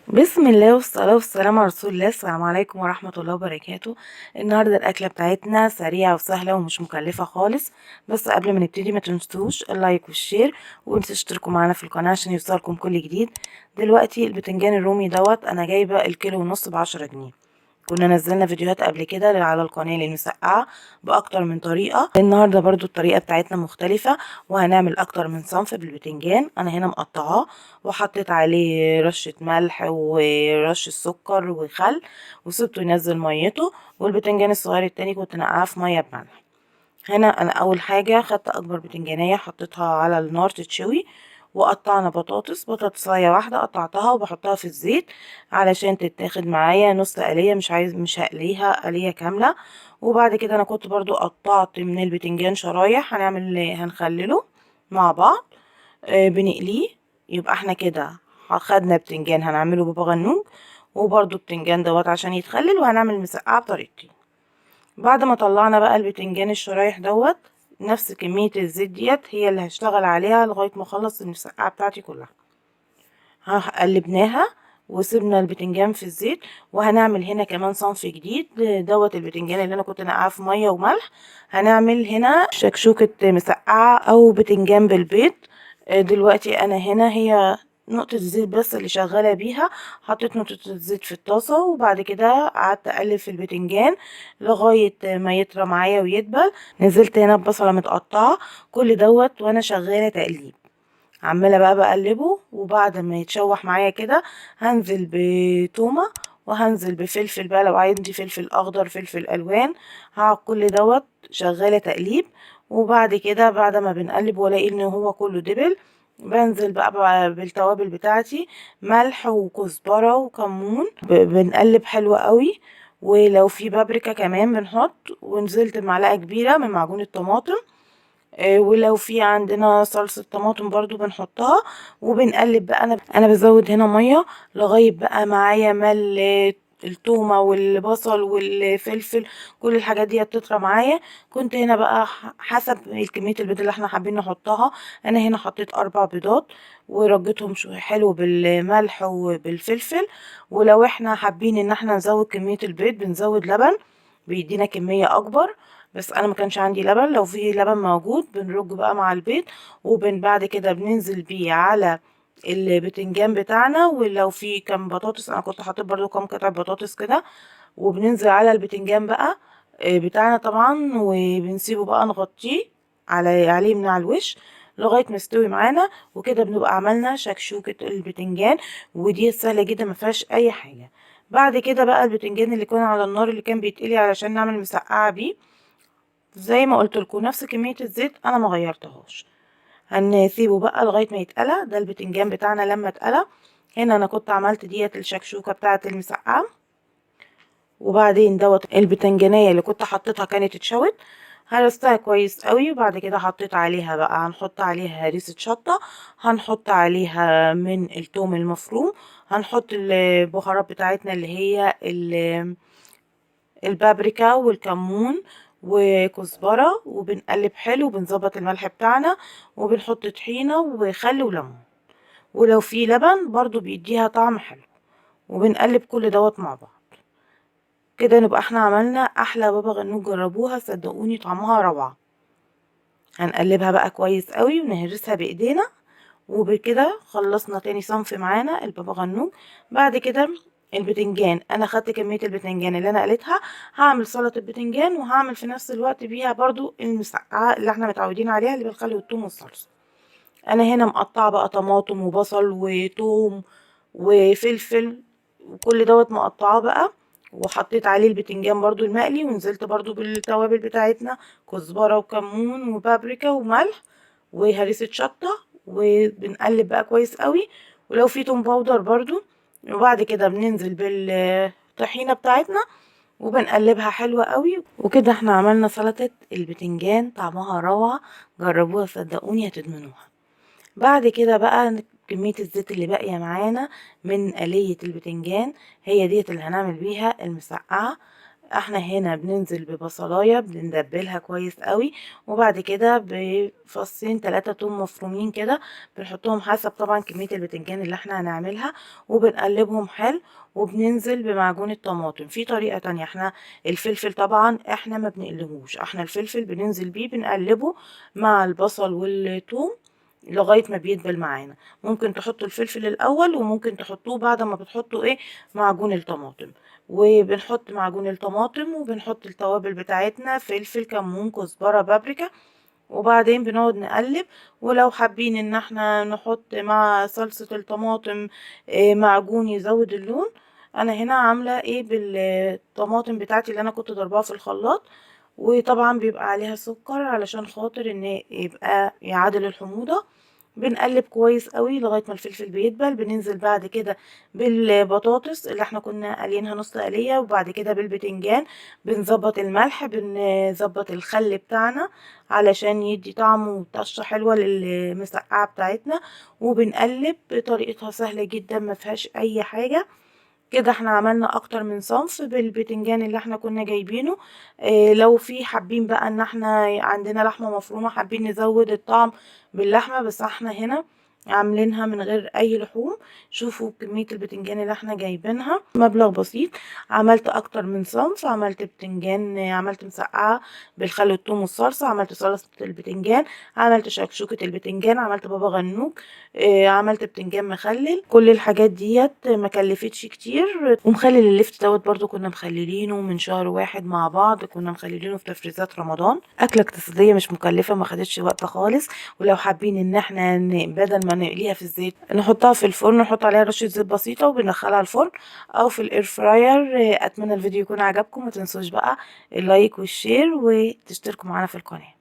بسم الله والصلاة والسلام على رسول الله. السلام عليكم ورحمة الله وبركاته. النهاردة الأكلة بتاعتنا سريعة وسهلة ومش مكلفة خالص. بس قبل ما نبتدي ما تنسوش اللايك والشير وتشتركوا معنا في القناة عشان يوصلكم كل جديد. دلوقتي البتنجان الرومي دوت أنا جايبة الكيلو ونص ب10 جنيه. كنا نزلنا فيديوهات قبل كده على القناة للمسقعة بأكتر من طريقة. النهاردة برضو الطريقة بتاعتنا مختلفة وهنعمل أكتر من صنف بالبتنجان. أنا هنا مقطعاه وحطيت عليه رشة ملح ورشة سكر وخل وسبته ينزل ميته. والبتنجان الصغير التاني كنت نقعاه في مية بملح. هنا أنا أول حاجة خدت أكبر بتنجانية حطيتها على النار تتشوي، وقطعنا بطاطساية واحدة قطعتها وبحطها في الزيت علشان تتاخد معايا نص قلية، مش هقليها قلية كاملة. وبعد كده انا كنت برضو قطعت من البتنجان شرايح هنخلله مع بعض. بنقليه. يبقى احنا كده خدنا بتنجان هنعمله بابا غنوج، وبرضو بتنجان دوت عشان يتخلل، وهنعمل مسقعة بطريقتي. بعد ما طلعنا بقى البتنجان الشرايح دوت، نفس كمية الزيت ديت هي اللي هشتغل عليها لغاية ما اخلص المسقعة بتاعتي كلها. قلبناها وسيبنا البتنجان في الزيت. وهنعمل هنا كمان صنف جديد دوت البتنجان اللي انا كنت نقعاه في ميه وملح. هنعمل هنا شكشوكة مسقعة او بتنجان بالبيض. دلوقتي انا هنا هي نقطة الزيت بس اللي شغالة بيها. حطيت نقطة الزيت في الطاسة وبعد كده قعدت اقلب في البتنجان لغاية ما يطرى معايا ويدبل. نزلت هنا ببصلة متقطعة. كل دوت وانا شغالة تقليب، عمالة بقى بقلبه. وبعد ما يتشوح معايا كده هنزل بتومة وهنزل بفلفل بقى لو عندي فلفل اخضر فلفل الوان. هقعد كل دوت شغالة تقليب. وبعد كده بعد ما بنقلب والاقي ان هو كله دبل، بنزل بقى بالتوابل بتاعتي، ملح وكزبرة وكمون. بنقلب حلو قوي. ولو في بابريكا كمان بنحط. ونزلت بمعلقة كبيرة من معجون الطماطم. ولو في عندنا صلصة طماطم برضو بنحطها. وبنقلب بقى. انا بزود هنا مية لغاية بقى معايا ما التومة والبصل والفلفل كل الحاجات دي تطرى معايا. كنت هنا بقى حسب كمية البيض اللي احنا حابين نحطها. انا هنا حطيت 4 بيضات ورجيتهم شوية حلو بالملح وبالفلفل. ولو احنا حابين ان احنا نزود كمية البيض بنزود لبن بيدينا كمية اكبر. بس انا ما كانش عندي لبن. لو في لبن موجود بنرج بقى مع البيض. بعد كده بننزل بيه على البتنجان بتاعنا. ولو في كام بطاطس انا كنت حاطط برضو كام قطعة بطاطس كده. وبننزل على البتنجان بقى بتاعنا طبعا، وبنسيبه بقى نغطيه عليه من على الوش لغاية ما يستوي معانا. وكده بنبقى عملنا شكشوكة البتنجان. ودي سهلة جدا ما فيهاش اي حاجة. بعد كده بقى البتنجان اللي كان على النار اللي كان بيتقلي علشان نعمل مسقعة بيه، زي ما قلت لكم نفس كمية الزيت انا ما غيرتهاش. هنسيبه بقى لغاية ما يتقلى. ده البتنجان بتاعنا لما اتقلى. هنا انا كنت عملت ديت الشكشوكة بتاعة المسقعة. وبعدين دوت البتنجانية اللي كنت حطيتها كانت اتشوت. هرستها كويس قوي. وبعد كده حطيت عليها بقى هنحط عليها هريسة شطة. هنحط عليها من الثوم المفروم. هنحط البهارات بتاعتنا اللي هي البابريكا والكمون وكزبرة. وبنقلب حلو وبنظبط الملح بتاعنا. وبنحط طحينة وخل وليمون. ولو في لبن برضو بيديها طعم حلو. وبنقلب كل دوت مع بعض. كده نبقى احنا عملنا احلى بابا غنوج. جربوها صدقوني طعمها روعة. هنقلبها بقى كويس قوي ونهرسها بايدينا. وبكده خلصنا تاني صنف معانا البابا غنوج. بعد كده البتنجان انا خدت كمية البتنجان اللي انا قلتها. هعمل سلطة البتنجان وهعمل في نفس الوقت بيها برضو المسقعة اللي احنا متعودين عليها اللي بالخل والثوم والصلصة. انا هنا مقطعة بقى طماطم وبصل وثوم وفلفل وكل دوت مقطعاه بقى. وحطيت عليه البتنجان برضو المقلي ونزلت برضو بالتوابل بتاعتنا، كزبرة وكمون وبابريكا وملح وهريسة شطة. وبنقلب بقى كويس قوي. ولو في توم باودر برضو. وبعد كده بننزل بالطحينة بتاعتنا وبنقلبها حلوة قوي. وكده احنا عملنا سلطة البتنجان طعمها روعة. جربوها صدقوني هتدمنوها. بعد كده بقى كمية الزيت اللي باقية معانا من آلية البتنجان هي ديت اللي هنعمل بيها المسقعة. احنا هنا بننزل ببصلايه بندبلها كويس قوي، وبعد كده بفصين 3 توم مفرومين كده بنحطهم حسب طبعا كميه البتنجان اللي احنا هنعملها، وبنقلبهم حلو. وبننزل بمعجون الطماطم. في طريقه تانية، احنا الفلفل طبعا احنا ما بنقلبوش، احنا الفلفل بننزل بيه بنقلبه مع البصل والثوم لغايه ما بيدبل معانا. ممكن تحطوا الفلفل الاول، وممكن تحطوه بعد ما بتحطوا معجون الطماطم. وبنحط معجون الطماطم وبنحط التوابل بتاعتنا، فلفل، كمون، كزبرة، بابريكا، وبعدين بنقعد نقلب. ولو حابين ان احنا نحط مع صلصة الطماطم معجون يزود اللون، انا هنا عاملة بالطماطم بتاعتي اللي انا كنت ضربها في الخلاط، وطبعا بيبقى عليها سكر علشان خاطر ان يبقى يعادل الحموضة. بنقلب كويس قوي لغايه ما الفلفل بيدبل. بننزل بعد كده بالبطاطس اللي احنا كنا قالينها نص قليه، وبعد كده بالبتنجان. بنظبط الملح، بنظبط الخل بتاعنا علشان يدي طعم وطشه حلوه للمسقعه بتاعتنا. وبنقلب بطريقتها سهله جدا ما فيهاش اي حاجه. كده احنا عملنا اكتر من صنف بالبتنجان اللي احنا كنا جايبينه. اه لو في حابين بقى ان احنا عندنا لحمة مفرومة حابين نزود الطعم باللحمة، بس احنا هنا عاملينها من غير اي لحوم. شوفوا كمية البتنجان اللي احنا جايبينها مبلغ بسيط. عملت اكتر من صنف، عملت بتنجان، عملت مسقعة بالخل والثوم والصلصة، عملت صلصة البتنجان، عملت شكشوكة البتنجان، عملت بابا غنوج، عملت بتنجان مخلل. كل الحاجات ديت ما كلفتش كتير. ومخلل اللفت دوت برضو كنا مخللينه من شهر واحد مع بعض، كنا مخللينه في تفريزات رمضان. اكله اقتصاديه مش مكلفه، ما خدتش وقت خالص. ولو حابين ان احنا بدل ما نقليها في الزيت نحطها في الفرن، نحط عليها رشه زيت بسيطه وبندخلها الفرن او في الاير فراير. اتمنى الفيديو يكون عجبكم. ما تنسوش بقى اللايك والشير وتشتركوا معنا في القناه.